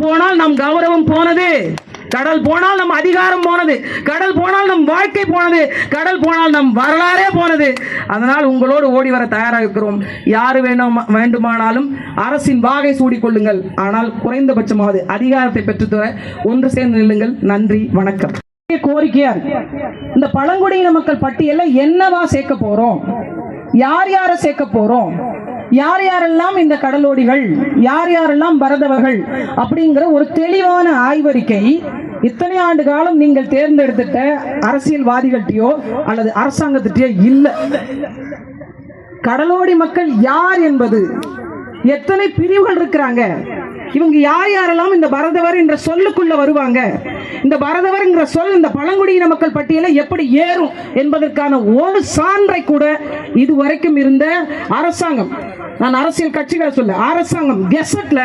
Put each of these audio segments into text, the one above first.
போனால் நம் கௌரவம் போனது, கடல் போனால் நம் அதிகாரம் போனது, கடல் போனால் நம் வாழ்க்கை போனது, கடல் போனால் நம் வரலாறே போனது. அதனால் உங்களோடு ஓடி வர தயாராக இருக்கிறோம். யாரு வேண்டுமானாலும் அரசின் வாகை சூடிக்கொள்ளுங்கள். ஆனால் குறைந்தபட்சமாவது அதிகாரத்தை பெற்றுத்தர ஒன்று சேர்ந்து நில்லுங்கள். நன்றி, வணக்கம். கோரிக்கையா இந்த பழங்குடியின மக்கள் பட்டியல என்னவா சேர்க்க போறோம், யார் யாரை சேர்க்க போறோம், யார் யாரெல்லாம் இந்த கடலோடிகள், யார் யாரெல்லாம் பரதவர்கள் அப்படிங்கிற ஒரு தெளிவான ஆய்வறிக்கை இத்தனை ஆண்டு காலம் நீங்கள் தேர்ந்தெடுத்துட்ட அரசியல்வாதிகள்கிட்டயோ அல்லது அரசாங்கத்திட்டயோ இல்லை. கடலோடி மக்கள் யார் என்பது, எத்தனை பிரிவுகள் இருக்கிறாங்க, இவங்க யார் யாரெல்லாம் இந்த பரதவர் என்ற சொல்லுக்குள்ள வருவாங்க, இந்த பரதவர் என்ற சொல் இந்த பழங்குடியின மக்கள் பட்டியலை எப்படி ஏறும் என்பதற்கான ஒரு சான்றை கூட இதுவரைக்கும் இருந்த அரசாங்கம், நான் அரசியல் கட்சிகளை சொல்ல, அரசாங்கம் கெசட்ல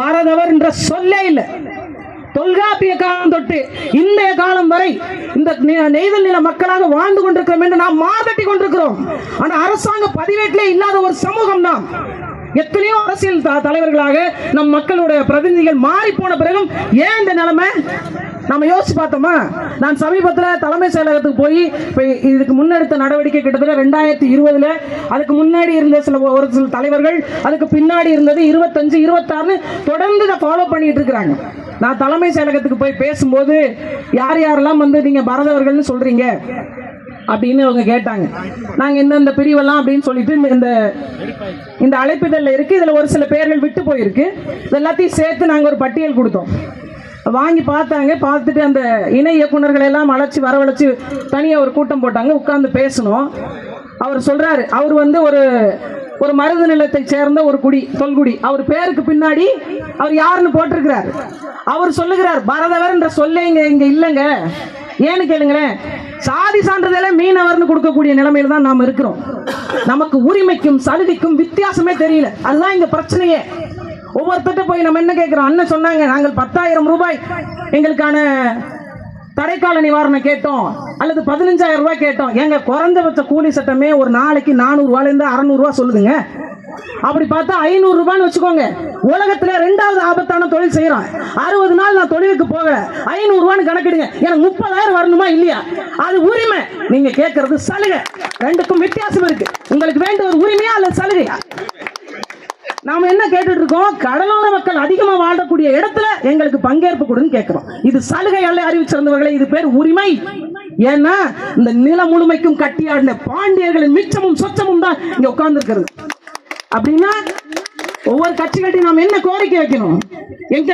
பரதவர் என்ற சொல்லே இல்லை. தொல்காப்பிய காலம் தொட்டு இன்றைய காலம் வரை இந்த நெய்தல் நில மக்களாக வாழ்ந்து கொண்டிருக்கிறோம் என்று நாம் மார்தட்டி கொண்டிருக்கிறோம். ஆனால் அரசாங்க பதிவேட்டிலே இல்லாத ஒரு சமூகம் நாம். எத்தனையோ அரசியல் தலைவர்களாக நம் மக்களுடைய பிரதிநிதிகள் மாறி போன பிறகும் ஏன் இந்த நிலைமை நம்ம யோசிச்சு பார்த்தோமா? நான் சமீபத்தில் தலைமை செயலகத்துக்கு போய் இதுக்கு முன்னெடுத்த நடவடிக்கை கிட்டத்தட்ட 2020, அதுக்கு முன்னாடி இருந்த ஒரு சில தலைவர்கள், அதுக்கு பின்னாடி இருந்தது 25, 26 தொடர்ந்து இதை ஃபாலோ பண்ணிட்டு இருக்கிறாங்க. நான் தலைமை செயலகத்துக்கு போய் பேசும்போது யார் யாரெல்லாம் நீங்க பரதவர்கள்னு சொல்றீங்க அப்படின்னு அவங்க கேட்டாங்க. நாங்கள் இந்த பிரிவெல்லாம் அப்படின்னு சொல்லிட்டு இந்த அழைப்பிதழில் இருக்கு, இதில் ஒரு சில பேர்கள் விட்டு போயிருக்கு, எல்லாத்தையும் சேர்த்து நாங்கள் ஒரு பட்டியல் கொடுத்தோம். வாங்கி பார்த்தாங்க. பார்த்துட்டு அந்த இணை இயக்குநர்களை எல்லாம் வரவழைச்சு தனியாக ஒரு கூட்டம் போட்டாங்க, உட்கார்ந்து பேசணும். அவர் சொல்றாரு, அவர் ஒரு மருது நிலத்தை சேர்ந்த ஒரு தொல்குடி, அவர் பேருக்கு பின்னாடி அவர் யாருன்னு போட்டிருக்கிறார். அவர் சொல்லுகிறார், பரதவர் என்ற சொல்ல இங்க இல்லைங்க. ஏன்னு கேளுங்களேன், சாதி சான்றிதழ மீனவர்னு கொடுக்கக்கூடிய நிலைமையில தான் நாம் இருக்கிறோம். நமக்கு உரிமைக்கும் சலுகைக்கும் வித்தியாசமே தெரியல. அதுதான் இங்க பிரச்சனையே. ஒவ்வொருத்தட்ட போய் நம்ம என்ன கேட்கிறோம், அண்ணன் சொன்னாங்க நாங்கள் 10,000 ரூபாய் எங்களுக்கான தடைக்கால நிவாரணம் கேட்டோம், அல்லது 15,000 ரூபாய் கேட்டோம். எங்க குறைந்தபட்ச கூலி சட்டமே ஒரு நாளைக்கு 400 ரூபாயிலிருந்து 600 ரூபாய் சொல்லுதுங்க. அப்படி பார்த்தா 500 ரூபான்னு வச்சுக்கோங்க. உலகத்துல 2வது ஆபத்தான தொழில் செய்யறான். 60 நாள் நான் தொழிலுக்கு போகல, 500 ரூபான்னு கணக்கிடுங்க. எனக்கு 30,000 வரணுமா இல்லையா? அது உரிமை. நீங்க கேட்கறது சலுகை. ரெண்டுக்கும் வித்தியாசம் இருக்கு. உங்களுக்கு வேண்டிய ஒரு உரிமையா அல்லது சலுகையா? நாம என்ன கேட்டுட்டு இருக்கோம், கடலோர மக்கள் அதிகமா வாழக்கூடிய இடத்துல எங்களுக்கு பங்கேற்பு கொடுன்னு கேட்கிறோம். இது சலுகை அல்ல அறிவிச்சிருந்தவர்களை, இது பேர் உரிமை. ஏன்னா இந்த நிலம் முழுமைக்கும் கட்டியாடின பாண்டியர்களின் மிச்சமும் சொச்சமும் தான் இங்க உட்கார்ந்து இருக்கிறது. அப்படின்னா ஒவ்வொரு கட்சிகள்டையும் நாம் என்ன கோரிக்கை வைக்கணும்? எங்க